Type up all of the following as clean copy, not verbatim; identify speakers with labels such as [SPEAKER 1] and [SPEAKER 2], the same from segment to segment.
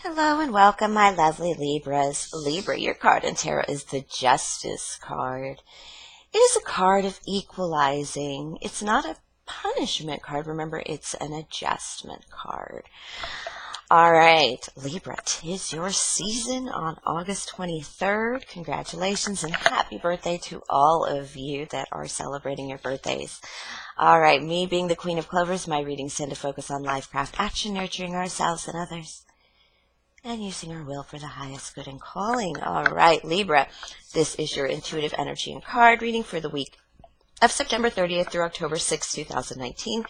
[SPEAKER 1] Hello and welcome, my lovely Libras. Libra, your card in tarot is the Justice card. It is a card of equalizing. It's not a punishment card. Remember, it's an adjustment card. All right, Libra, 'tis your season on August 23rd. Congratulations and happy birthday to all of you that are celebrating your birthdays. All right, me being the Queen of Clovers, my readings tend to focus on life, craft, action, nurturing ourselves and others, and using our will for the highest good and calling. All right, Libra, this is your intuitive energy and card reading for the week of September 30th through October 6th, 2019.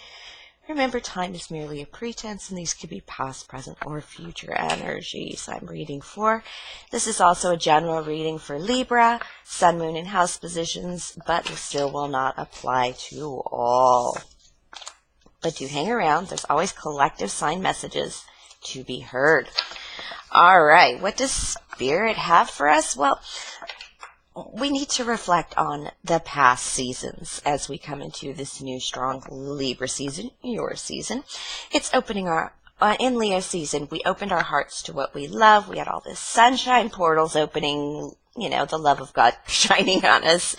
[SPEAKER 1] Remember, time is merely a pretense, and these could be past, present, or future energies I'm reading for. This is also a general reading for Libra, sun, moon, and house positions, but still will not apply to all. But do hang around. There's always collective sign messages to be heard. All right, what does Spirit have for us? Well, we need to reflect on the past seasons as we come into this new strong Libra season, your season. It's opening in Leo season, we opened our hearts to what we love. We had all this sunshine, portals opening, the love of God shining on us.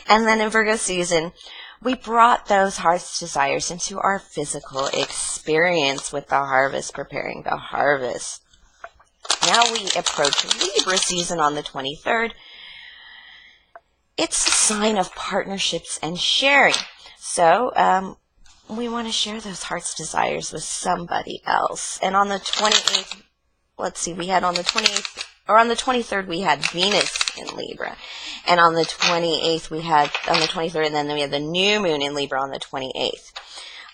[SPEAKER 1] And then in Virgo season, we brought those heart's desires into our physical experience with the harvest, preparing the harvest. Now we approach Libra season on the 23rd. It's a sign of partnerships and sharing. So we want to share those heart's desires with somebody else. And on the 28th, we had on the 28th, or on the 23rd, we had Venus in Libra. And on the 28th, we had, on the 23rd, and then we had the new moon in Libra on the 28th.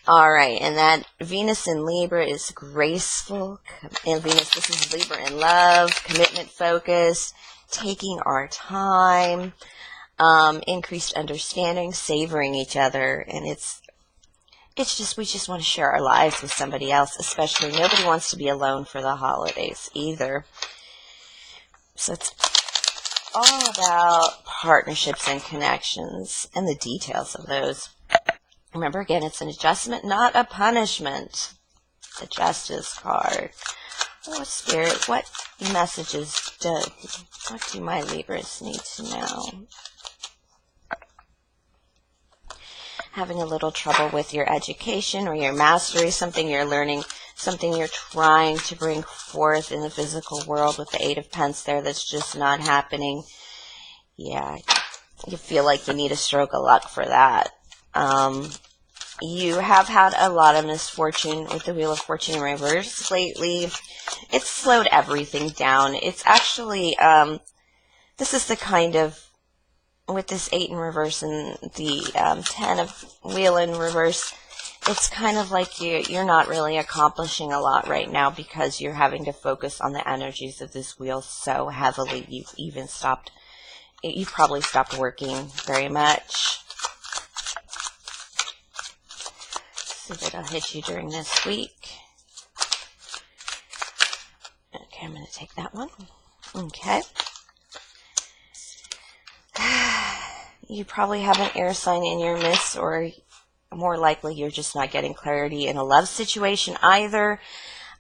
[SPEAKER 1] All right, and that Venus in Libra is graceful. And Venus, this is Libra in love, commitment focus, taking our time, increased understanding, savoring each other. And we just want to share our lives with somebody else, especially nobody wants to be alone for the holidays either. So it's all about partnerships and connections and the details of those. Remember, again, it's an adjustment, not a punishment. The Justice card. Oh, Spirit, what messages what do my Libras need to know? Having a little trouble with your education or your mastery, something you're learning, something you're trying to bring forth in the physical world with the Eight of Pentacles there that's just not happening. Yeah, you feel like you need a stroke of luck for that. You have had a lot of misfortune with the Wheel of Fortune in reverse lately. It's slowed everything down. It's actually, this is the kind of, with this 8 in reverse and the 10 of Wheel in reverse, it's kind of like you're not really accomplishing a lot right now because you're having to focus on the energies of this wheel so heavily. You've probably stopped working very much. See if it'll hit you during this week. Okay, I'm going to take that one. Okay. You probably have an air sign in your midst, or more likely you're just not getting clarity in a love situation either.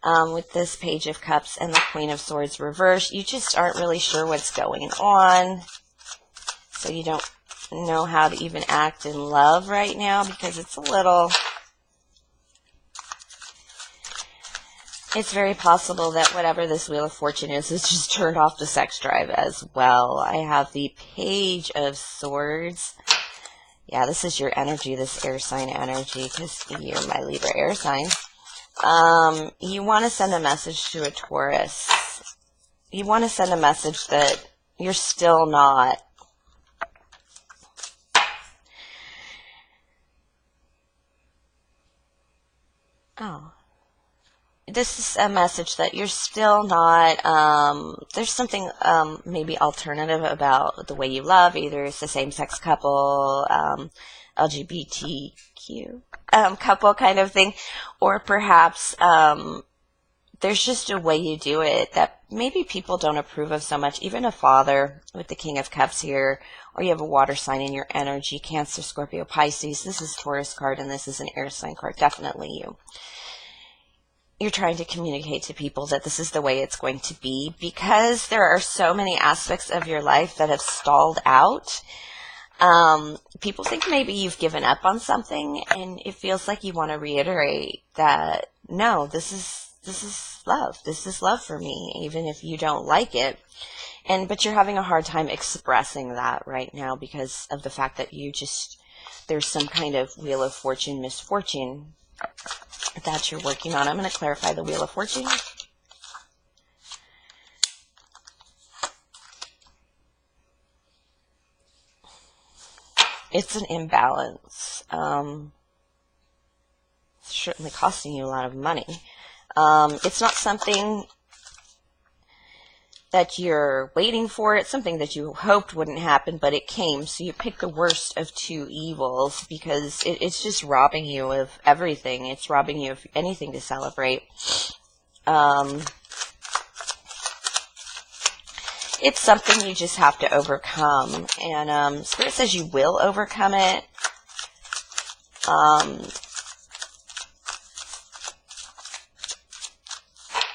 [SPEAKER 1] With this Page of Cups and the Queen of Swords reversed, you just aren't really sure what's going on. So you don't know how to even act in love right now because it's very possible that whatever this Wheel of Fortune is just turned off the sex drive as well. I have the Page of Swords. Yeah, this is your energy, this air sign energy, because you're my Libra air sign. You want to send a message to a Taurus. You want to send a message that you're still not this is a message that you're still not, there's something maybe alternative about the way you love. Either it's a same-sex couple, LGBTQ couple kind of thing, or perhaps there's just a way you do it that maybe people don't approve of so much. Even a father with the King of Cups here, or you have a water sign in your energy, Cancer, Scorpio, Pisces. This is Taurus card, and this is an air sign card. Definitely you. you're trying to communicate to people that this is the way it's going to be, because there are so many aspects of your life that have stalled out. People think maybe you've given up on something, and it feels like you want to reiterate that, no, this is love. This is love for me, even if you don't like it. But you're having a hard time expressing that right now because of the fact that there's some kind of Wheel of Fortune misfortune that you're working on. I'm going to clarify the Wheel of Fortune. It's an imbalance. It's certainly costing you a lot of money. It's not something that you're waiting for. It's something that you hoped wouldn't happen, but it came. So you pick the worst of two evils, because it's just robbing you of everything. It's robbing you of anything to celebrate. It's something you just have to overcome. And Spirit says you will overcome it.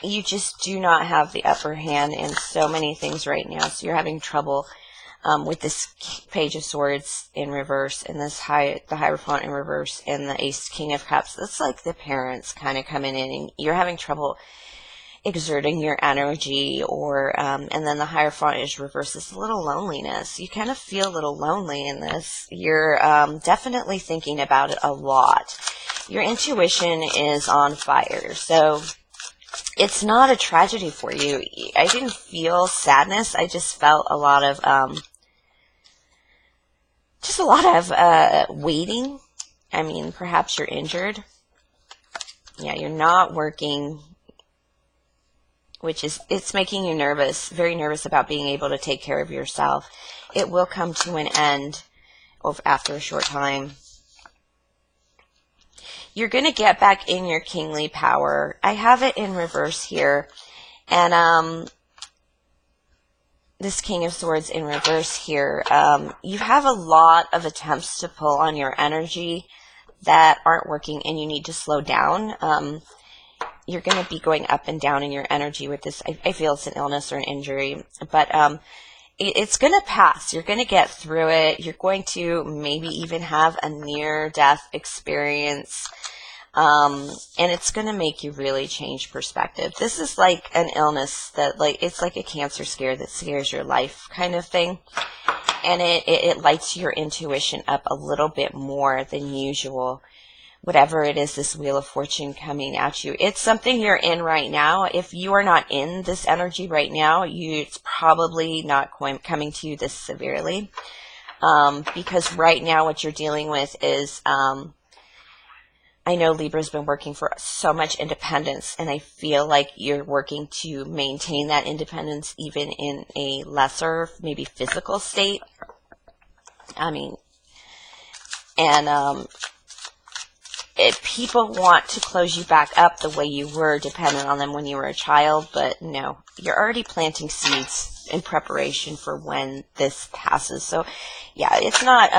[SPEAKER 1] You just do not have the upper hand in so many things right now. So you're having trouble with this Page of Swords in reverse, and this the Hierophant in reverse, and the King of Cups. It's like the parents kind of coming in, and you're having trouble exerting your energy, and then the Hierophant is reversed. It's a little loneliness. You kind of feel a little lonely in this. You're definitely thinking about it a lot. Your intuition is on fire. So it's not a tragedy for you. I didn't feel sadness. I just felt a lot of, waiting. I mean, perhaps you're injured. Yeah, you're not working, it's making you nervous, very nervous about being able to take care of yourself. It will come to an end after a short time. You're going to get back in your kingly power. I have it in reverse here. And this King of Swords in reverse here. You have a lot of attempts to pull on your energy that aren't working, and you need to slow down. You're going to be going up and down in your energy with this. I feel it's an illness or an injury. But it's going to pass. You're going to get through it. You're going to maybe even have a near-death experience. And it's going to make you really change perspective. This is like an illness that, it's like a cancer scare that scares your life kind of thing. And it lights your intuition up a little bit more than usual. Whatever it is, this Wheel of Fortune coming at you. It's something you're in right now. If you are not in this energy right now, it's probably not coming to you this severely. Because right now what you're dealing with is, I know Libra's been working for so much independence, and I feel like you're working to maintain that independence even in a lesser, maybe physical state. I mean, and people want to close you back up the way you were dependent on them when you were a child, but no, you're already planting seeds in preparation for when this passes. So yeah, it's not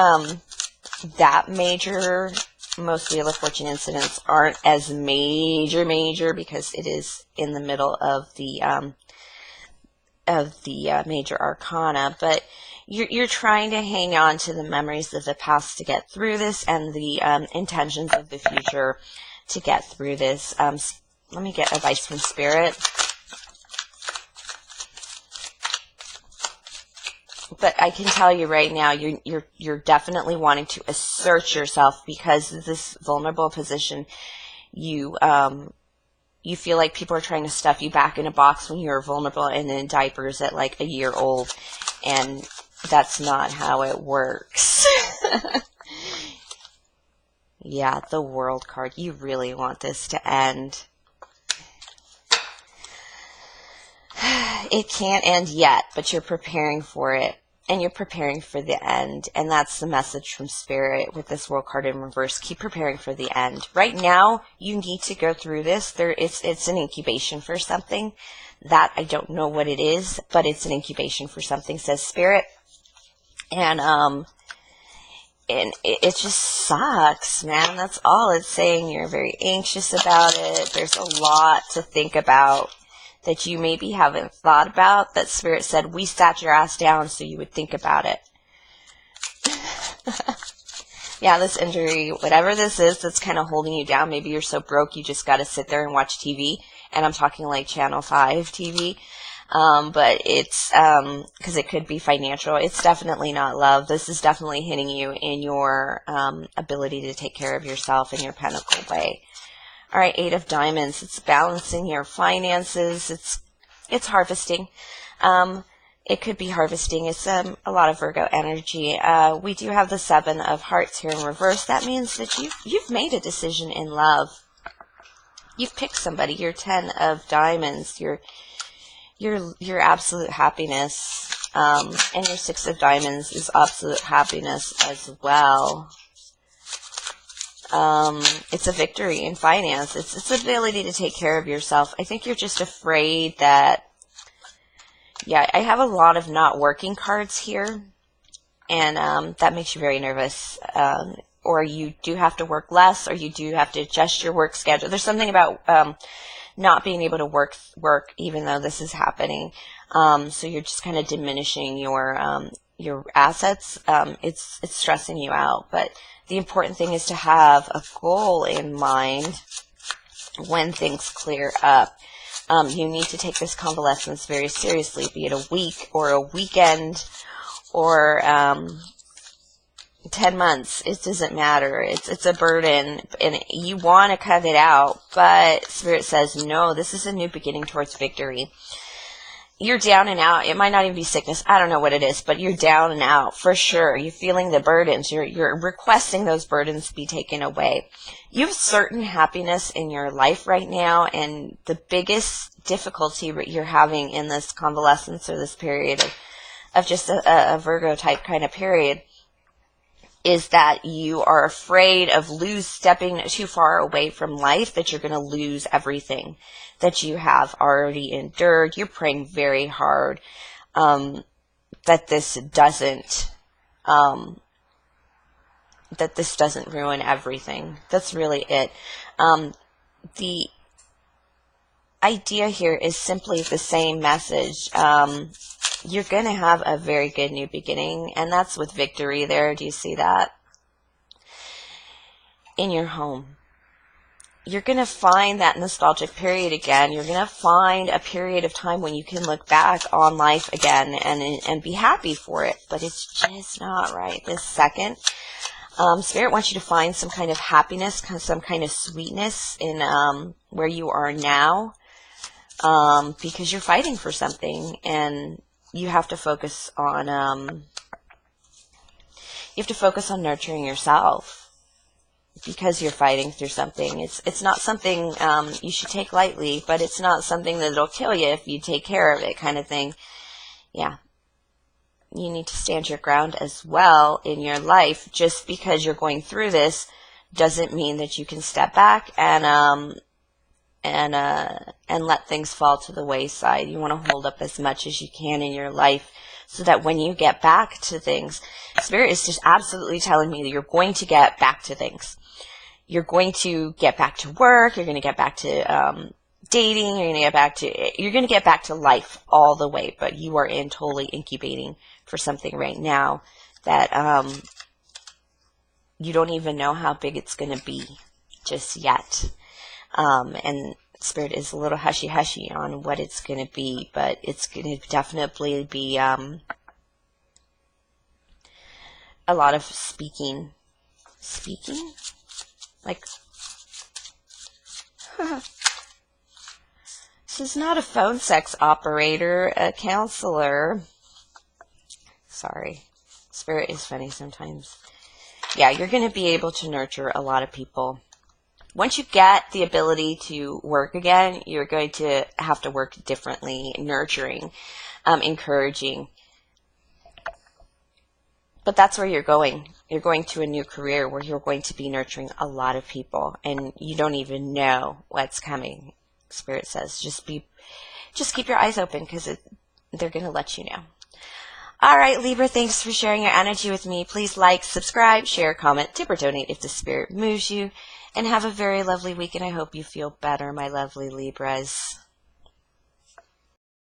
[SPEAKER 1] that major. Most Wheel of Fortune incidents aren't as major because it is in the middle of the major arcana, but you're trying to hang on to the memories of the past to get through this, and the intentions of the future to get through this. Let me get advice from Spirit. But I can tell you right now, you're definitely wanting to assert yourself, because of this vulnerable position. You feel like people are trying to stuff you back in a box when you're vulnerable and in diapers at like a year old, and that's not how it works. Yeah, the World card. You really want this to end. It can't end yet, but you're preparing for it, and you're preparing for the end, and that's the message from Spirit with this World card in reverse. Keep preparing for the end. Right now, you need to go through this. It's an incubation for something that I don't know what it is, but it's an incubation for something, says Spirit. And and it just sucks, man. That's all it's saying. You're very anxious about it. There's a lot to think about that you maybe haven't thought about, that Spirit said, we sat your ass down so you would think about it. Yeah, this injury, whatever this is that's kind of holding you down, maybe you're so broke you just got to sit there and watch TV, and I'm talking like Channel 5 TV, but it's, because it could be financial. It's definitely not love. This is definitely hitting you in your ability to take care of yourself in your pentacle way. All right, 8 of Diamonds. It's balancing your finances. It's harvesting. It could be harvesting. It's a lot of Virgo energy. We do have the 7 of Hearts here in reverse. That means that you've made a decision in love. You've picked somebody. Your 10 of Diamonds. Your absolute happiness. And your 6 of Diamonds is absolute happiness as well. It's a victory in finance. It's ability to take care of yourself. I think you're just afraid that, yeah, I have a lot of not working cards here, and that makes you very nervous. Or you do have to work less, or you do have to adjust your work schedule. There's something about not being able to work even though this is happening. So you're just kind of diminishing your assets. It's stressing you out, but the important thing is to have a goal in mind when things clear up. You need to take this convalescence very seriously, be it a week or a weekend or 10 months. It doesn't matter. It's a burden, and you want to cut it out, but Spirit says, no, this is a new beginning towards victory. You're down and out. It might not even be sickness. I don't know what it is, but you're down and out for sure. You're feeling the burdens. You're requesting those burdens be taken away. You have certain happiness in your life right now, and the biggest difficulty you're having in this convalescence or this period of just a Virgo type kind of period is that you are afraid of stepping too far away from life, that you're going to lose everything that you have already endured. You're praying very hard that this doesn't ruin everything. That's really it. The idea here is simply the same message. You're going to have a very good new beginning, and that's with victory there. Do you see that? In your home. You're going to find that nostalgic period again. You're going to find a period of time when you can look back on life again and be happy for it, but it's just not right this second. Spirit wants you to find some kind of happiness, some kind of sweetness in where you are now, because you're fighting for something, and you have to focus on nurturing yourself because you're fighting through something. It's not something you should take lightly, but it's not something that'll kill you if you take care of it, kind of thing. Yeah. You need to stand your ground as well in your life. Just because you're going through this doesn't mean that you can step back and let things fall to the wayside. You want to hold up as much as you can in your life so that when you get back to things, Spirit is just absolutely telling me that you're going to get back to things. You're going to get back to work. You're going to get back to dating. You're going to get back to life all the way, but you are totally incubating for something right now that you don't even know how big it's going to be just yet. And Spirit is a little hushy-hushy on what it's going to be, but it's going to definitely be a lot of speaking? Like, this is not a phone sex operator, a counselor. Sorry. Spirit is funny sometimes. Yeah, you're going to be able to nurture a lot of people. Once you get the ability to work again, you're going to have to work differently, nurturing, encouraging. But that's where you're going. You're going to a new career where you're going to be nurturing a lot of people, and you don't even know what's coming. Spirit says, just keep your eyes open, because they're going to let you know. All right, Libra, thanks for sharing your energy with me. Please like, subscribe, share, comment, tip, or donate if the spirit moves you. And have a very lovely week, and I hope you feel better, my lovely Libras.